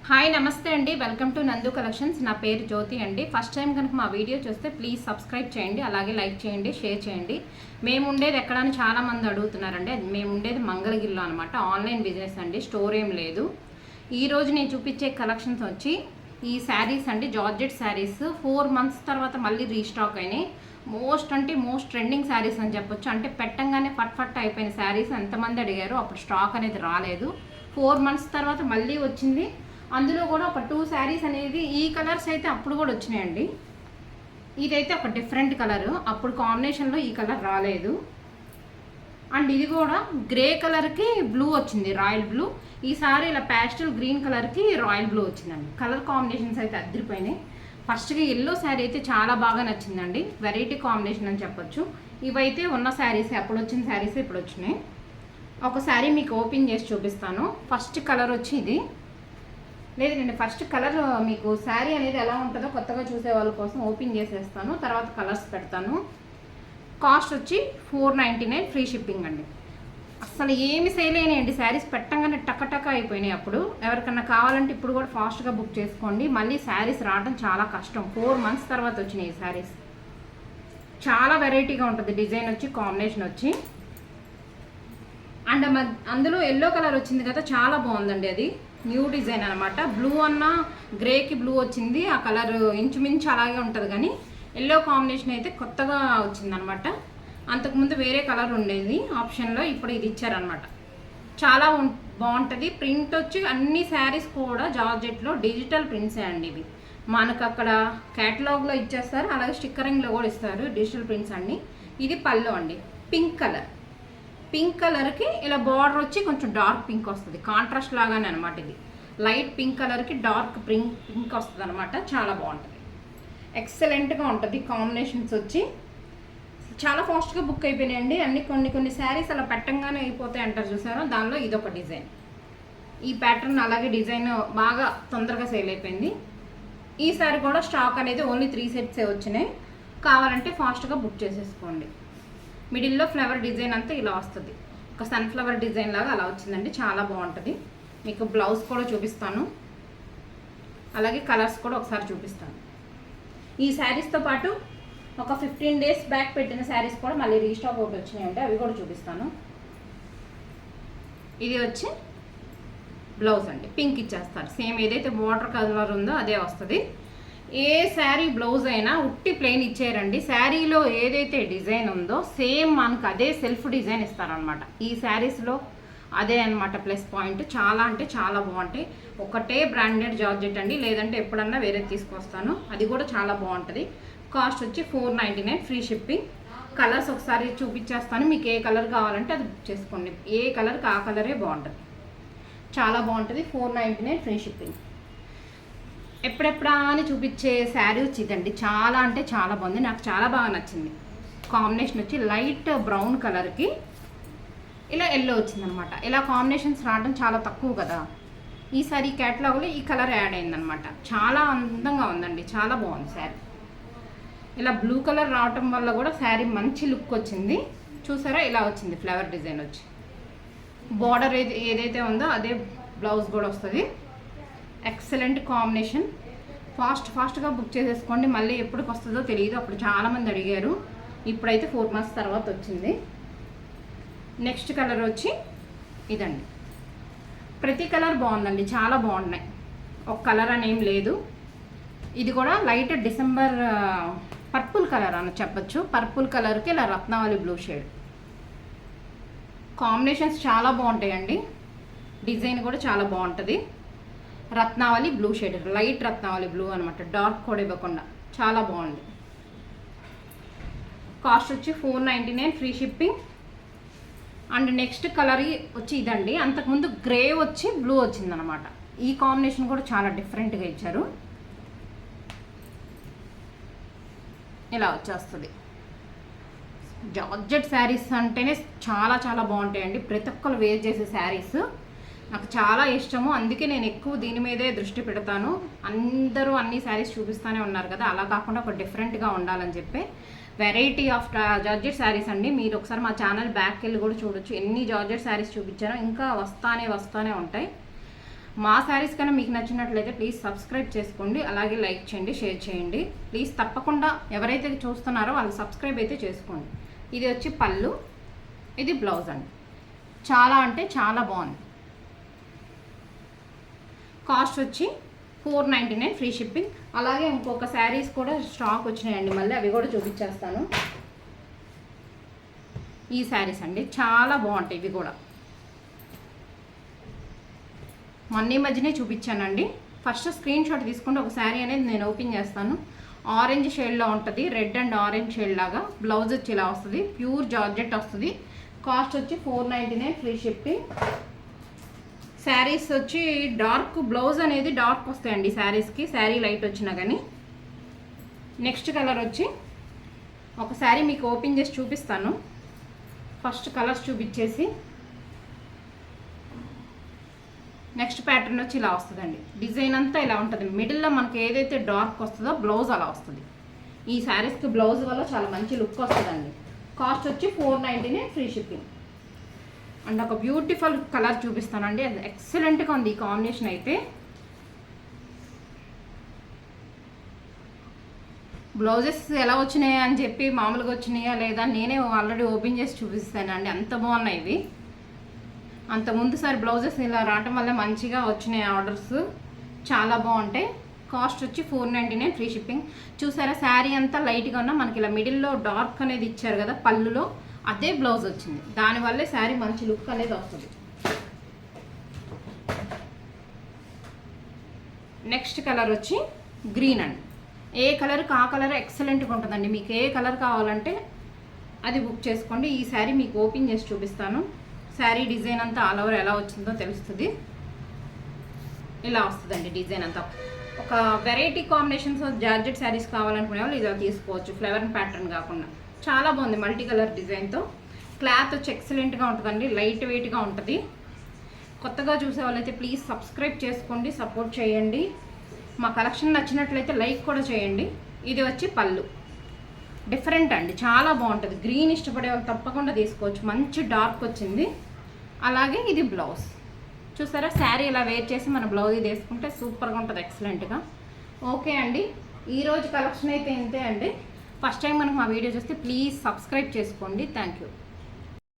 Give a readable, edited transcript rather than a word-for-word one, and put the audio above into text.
Hi నమస్తే అండి, welcome to నందు కలెక్షన్స్. నా పేరు జ్యోతి అండి. ఫస్ట్ టైం కనుక మా వీడియో చూస్తే ప్లీజ్ సబ్స్క్రైబ్ చేయండి, అలాగే లైక్ చేయండి, షేర్ చేయండి. మేము ఉండేది ఎక్కడ అని చాలామంది అడుగుతున్నారండి. మేము ఉండేది మంగళగిరిలో అనమాట. ఆన్లైన్ బిజినెస్ అండి, స్టోర్ ఏం లేదు. ఈరోజు నేను చూపించే కలెక్షన్స్ వచ్చి ఈ శారీస్ అండి, జార్జెట్ శారీస్ 4 months తర్వాత మళ్ళీ రీస్టాక్ అయినాయి. మోస్ట్ ట్రెండింగ్ శారీస్ అని చెప్పొచ్చు. అంటే పెట్టంగానే ఫట్ అయిపోయిన శారీస్ ఎంతమంది అడిగారు, అప్పుడు స్టాక్ అనేది రాలేదు. 4 months తర్వాత మళ్ళీ వచ్చింది. అందులో కూడా ఒక 2 శారీస్ అనేది ఈ కలర్స్ అయితే అప్పుడు కూడా వచ్చినాయండి. ఇదైతే ఒక డిఫరెంట్ కలర్, అప్పుడు కాంబినేషన్లో ఈ కలర్ రాలేదు. అండ్ ఇది కూడా గ్రే కలర్కి బ్లూ వచ్చింది, రాయల్ బ్లూ. ఈసారి ఇలా ప్యాస్టల్ గ్రీన్ కలర్కి రాయల్ బ్లూ వచ్చిందండి. కలర్ కాంబినేషన్స్ అయితే అదిరిపోయినాయి. ఫస్ట్గా ఎల్లో శారీ అయితే చాలా బాగా నచ్చిందండి, వెరైటీ కాంబినేషన్ అని చెప్పొచ్చు. ఇవైతే ఉన్న శారీస్, అప్పుడు వచ్చిన శారీస్ ఇప్పుడు వచ్చినాయి. ఒక శారీ మీకు ఓపెన్ చేసి చూపిస్తాను. ఫస్ట్ కలర్ వచ్చి ఇది లేదండి, ఫస్ట్ కలర్ మీకు శారీ అనేది ఎలా ఉంటుందో కొత్తగా చూసే వాళ్ళ కోసం ఓపెన్ చేసేస్తాను, తర్వాత కలర్స్ పెడతాను. కాస్ట్ వచ్చి 499, ఫ్రీ షిప్పింగ్ అండి. అసలు ఏమి సేల్ అయినాయండి శారీస్, పెట్టంగానే టక్క అయిపోయినాయి. అప్పుడు ఎవరికన్నా కావాలంటే ఇప్పుడు కూడా ఫాస్ట్గా బుక్ చేసుకోండి. మళ్ళీ శారీస్ రావడం చాలా కష్టం. 4 months తర్వాత వచ్చినాయి ఈ శారీస్. చాలా వెరైటీగా ఉంటుంది, డిజైన్ వచ్చి, కాంబినేషన్ వచ్చి. అండ్ అందులో ఎల్లో కలర్ వచ్చింది కదా, చాలా బాగుందండి. అది న్యూ డిజైన్ అనమాట. బ్లూ అన్న గ్రేకి బ్లూ వచ్చింది. ఆ కలర్ ఇంచుమించు అలాగే ఉంటుంది, కానీ ఎల్లో కాంబినేషన్ అయితే కొత్తగా వచ్చిందనమాట. అంతకుముందు వేరే కలర్ ఉండేది ఆప్షన్లో, ఇప్పుడు ఇది ఇచ్చారనమాట. చాలా బాగుంటుంది. ప్రింట్ వచ్చి అన్ని శారీస్ కూడా జార్జెట్లో డిజిటల్ ప్రింట్సే అండి. ఇవి మనకు అక్కడ క్యాటలాగ్లో ఇచ్చేస్తారు, అలాగే స్టిక్కరింగ్లో కూడా ఇస్తారు డిజిటల్ ప్రింట్స్ అన్నీ. ఇది పళ్ళు అండి, పింక్ కలర్కి ఇలా బార్డర్ వచ్చి కొంచెం డార్క్ పింక్ వస్తుంది, కాంట్రాస్ట్ లాగానే అనమాట. ఇది లైట్ పింక్ కలర్కి డార్క్ పింక్ వస్తుంది అనమాట. చాలా బాగుంటుంది, ఎక్సలెంట్గా ఉంటుంది. కాంబినేషన్స్ వచ్చి చాలా ఫాస్ట్గా బుక్ అయిపోయినాయండి అన్ని. కొన్ని శారీస్ అలా పెట్టంగానే అయిపోతాయి అంటారు చూసారో, దానిలో ఇదొక డిజైన్. ఈ ప్యాటర్న్ అలాగే డిజైన్ బాగా తొందరగా సేల్ అయిపోయింది. ఈసారి కూడా స్టాక్ అనేది ఓన్లీ 3 sets వచ్చినాయి. కావాలంటే ఫాస్ట్గా బుక్ చేసేసుకోండి. మిడిల్లో ఫ్లవర్ డిజైన్ అంతా ఇలా వస్తుంది, ఒక సన్ఫ్లవర్ డిజైన్ లాగా అలా వచ్చిందండి. చాలా బాగుంటుంది. మీకు బ్లౌజ్ కూడా చూపిస్తాను, అలాగే కలర్స్ కూడా ఒకసారి చూపిస్తాను. ఈ శారీస్తో పాటు ఒక 15 days బ్యాక్ పెట్టిన శారీస్ కూడా మళ్ళీ రీస్టాక్ ఒకటి వచ్చినాయండి, అవి కూడా చూపిస్తాను. ఇది వచ్చి బ్లౌజ్ అండి, పింక్ ఇచ్చేస్తారు. సేమ్ ఏదైతే బార్డర్ కలర్ ఉందో అదే వస్తుంది. ఏ శారీ బ్లౌజ్ అయినా ఉట్టి ప్లెయిన్ ఇచ్చేయరండి. శారీలో ఏదైతే డిజైన్ ఉందో సేమ్ మనకు అదే సెల్ఫ్ డిజైన్ ఇస్తారనమాట. ఈ శారీస్లో అదే అనమాట ప్లస్ పాయింట్. చాలా అంటే చాలా బాగుంటాయి. ఒకటే బ్రాండెడ్ జార్జెట్ అండి, లేదంటే ఎప్పుడన్నా వేరే తీసుకొస్తాను, అది కూడా చాలా బాగుంటుంది. కాస్ట్ వచ్చి 499, ఫ్రీ షిప్పింగ్. కలర్స్ ఒకసారి చూపించేస్తాను, మీకు ఏ కలర్ కావాలంటే అది బుక్ చేసుకోండి. ఏ కలర్కి ఆ కలరే బాగుంటుంది, చాలా బాగుంటుంది. 499, ఫ్రీ షిప్పింగ్. ఎప్పుడెప్పుడా అని చూపించే శారీ వచ్చి ఇదండి. చాలా అంటే చాలా బాగుంది, నాకు చాలా బాగా నచ్చింది. కాంబినేషన్ వచ్చి లైట్ బ్రౌన్ కలర్కి ఇలా ఎల్లో వచ్చిందనమాట. ఇలా కాంబినేషన్స్ రావడం చాలా తక్కువ కదా. ఈసారి క్యాటలాగ్లో ఈ కలర్ యాడ్ అయిందనమాట. చాలా అందంగా ఉందండి, చాలా బాగుంది శారీ. ఇలా బ్లూ కలర్ రావటం వల్ల కూడా శారీ మంచి లుక్ వచ్చింది. చూసారా, ఇలా వచ్చింది ఫ్లవర్ డిజైన్ వచ్చి. బార్డర్ ఏదైతే ఉందో అదే బ్లౌజ్ కూడా వస్తుంది. Excellent combination. ఫాస్ట్గా బుక్ చేసేసుకోండి, మళ్ళీ ఎప్పటికి వస్తుందో తెలియదు. అప్పుడు చాలామంది అడిగారు, ఇప్పుడైతే 4 months తర్వాత వచ్చింది. నెక్స్ట్ కలర్ వచ్చి ఇదండి. ప్రతి కలర్ బాగుందండి, చాలా బాగున్నాయి, ఒక కలర్ అని ఏం లేదు. ఇది కూడా లైట్ డిసెంబర్ పర్పుల్ కలర్ అని చెప్పచ్చు. పర్పుల్ కలర్కి ఇలా రత్నావళి బ్లూ షేడ్. కాంబినేషన్స్ చాలా బాగుంటాయండి, డిజైన్ కూడా చాలా బాగుంటుంది. రత్నావళి బ్లూ షేడ్, లైట్ రత్నావళి బ్లూ అనమాట, డార్క్ కూడా ఇవ్వకుండా. చాలా బాగుంది. కాస్ట్ వచ్చి 499, free shipping. And next colour వచ్చి ఇదండి. అంతకుముందు గ్రే వచ్చి బ్లూ వచ్చిందనమాట. ఈ కాంబినేషన్ కూడా చాలా డిఫరెంట్గా ఇచ్చారు. ఇలా వచ్చేస్తుంది. జార్జెట్ శారీస్ అంటేనే చాలా చాలా బాగుంటాయండి. ప్రతి ఒక్కరు వేర్ చేసే శారీస్ నాకు చాలా ఇష్టము, అందుకే నేను ఎక్కువ దీని మీదే దృష్టి పెడతాను. అందరూ అన్ని శారీస్ చూపిస్తూనే ఉన్నారు కదా, అలా కాకుండా ఒక డిఫరెంట్గా ఉండాలని చెప్పి వెరైటీ ఆఫ్ జార్జెట్ శారీస్ అండి. మీరు ఒకసారి మా ఛానల్ బ్యాక్ వెళ్ళి కూడా చూడొచ్చు, ఎన్ని జార్జెట్ శారీస్ చూపించారో. ఇంకా వస్తానే ఉంటాయి. మా శారీస్ కన్నా మీకు నచ్చినట్లయితే ప్లీజ్ సబ్స్క్రైబ్ చేసుకోండి, అలాగే లైక్ చేయండి, షేర్ చేయండి. ప్లీజ్ తప్పకుండా ఎవరైతే చూస్తున్నారో వాళ్ళు సబ్స్క్రైబ్ అయితే చేసుకోండి. ఇది వచ్చి పళ్ళు, ఇది బ్లౌజ్ అండి. చాలా అంటే చాలా బాగుంది. కాస్ట్ వచ్చి 499 ఫ్రీ షిప్పింగ్. అలాగే ఇంకొక శారీస్ కూడా స్టాక్ వచ్చినాయండి, మళ్ళీ అవి కూడా చూపించేస్తాను. ఈ శారీస్ అండి చాలా బాగుంటాయి. ఇవి కూడా మొన్న మధ్యనే చూపించానండి. ఫస్ట్ స్క్రీన్ షాట్ తీసుకుంటే ఒక శారీ అనేది నేను ఓపెన్ చేస్తాను. ఆరెంజ్ షేడ్లో ఉంటుంది, రెడ్ అండ్ ఆరెంజ్ షేడ్ లాగా. బ్లౌజ్ వచ్చి ఇలా వస్తుంది, ప్యూర్ జార్జెట్ వస్తుంది. కాస్ట్ వచ్చి 499 ఫ్రీ షిప్పింగ్. శారీస్ వచ్చి డార్క్, బ్లౌజ్ అనేది డార్క్ వస్తాయండి శారీస్కి, శారీ లైట్ వచ్చినా కానీ. నెక్స్ట్ కలర్ వచ్చి ఒక శారీ మీకు ఓపెన్ చేసి చూపిస్తాను. ఫస్ట్ కలర్స్ చూపించేసి నెక్స్ట్ ప్యాటర్న్ వచ్చి ఇలా వస్తుందండి. డిజైన్ అంతా ఇలా ఉంటుంది. మిడిల్లో మనకి ఏదైతే డార్క్ వస్తుందో బ్లౌజ్ అలా వస్తుంది. ఈ శారీస్కి బ్లౌజ్ వల్ల చాలా మంచి లుక్ వస్తుందండి. కాస్ట్ వచ్చి 499 ఫ్రీ షిప్పింగ్. అండ్ ఒక బ్యూటిఫుల్ కలర్ చూపిస్తానండి, అది ఎక్సలెంట్గా ఉంది ఈ కాంబినేషన్ అయితే. బ్లౌజెస్ ఎలా వచ్చినాయా అని చెప్పి మామూలుగా వచ్చినాయా లేదా నేనే ఆల్రెడీ ఓపెన్ చేసి చూపిస్తానండి, అంత బాగున్నాయి ఇవి. అంత ముందుసారి బ్లౌజెస్ ఇలా రావటం వల్ల మంచిగా వచ్చినాయి ఆర్డర్స్, చాలా బాగుంటాయి. కాస్ట్ వచ్చి 499 ఫ్రీ షిప్పింగ్. చూసారా శారీ అంతా లైట్గా ఉన్నా మనకి ఇలా మిడిల్లో డార్క్ అనేది ఇచ్చారు కదా పళ్ళులో, అదే బ్లౌజ్ వచ్చింది. దానివల్లే శారీ మంచి లుక్ అనేది వస్తుంది. నెక్స్ట్ కలర్ వచ్చి గ్రీన్ అండి. ఏ కలర్కి ఆ కలర్ ఎక్సలెంట్గా ఉంటుందండి. మీకు ఏ కలర్ కావాలంటే అది బుక్ చేసుకోండి. ఈ శారీ మీకు ఓపెన్ చేసి చూపిస్తాను. శారీ డిజైన్ అంతా ఆల్ ఓవర్ ఎలా వచ్చిందో తెలుస్తుంది. ఇలా వస్తుందండి డిజైన్ అంతా. ఒక వెరైటీ కాంబినేషన్స్ జార్జెట్ శారీస్ కావాలనుకునే వాళ్ళు ఇలా తీసుకోవచ్చు, ఫ్లవర్ ప్యాటర్న్ కాకుండా. చాలా బాగుంది మల్టీ కలర్ డిజైన్తో. క్లాత్ వచ్చి ఎక్సలెంట్గా ఉంటుందండి, లైట్ వెయిట్గా ఉంటుంది. కొత్తగా చూసే వాళ్ళైతే ప్లీజ్ సబ్స్క్రైబ్ చేసుకోండి, సపోర్ట్ చేయండి. మా కలెక్షన్ నచ్చినట్లయితే లైక్ కూడా చేయండి. ఇది వచ్చి పళ్ళు, డిఫరెంట్ అండి, చాలా బాగుంటుంది. గ్రీన్ ఇష్టపడే వాళ్ళు తప్పకుండా తీసుకోవచ్చు, మంచి డార్క్ వచ్చింది. అలాగే ఇది బ్లౌజ్. చూసారా శారీ ఇలా వేర్ చేసి మన బ్లౌజ్ ఇది వేసుకుంటే సూపర్గా ఉంటుంది, ఎక్సలెంట్గా. ఓకే అండి, ఈరోజు కలెక్షన్ అయితే ఇంతే అండి. ఫస్ట్ టైం మనకు మా వీడియో చూస్తే ప్లీజ్ సబ్స్క్రైబ్ చేసుకోండి. Thank you.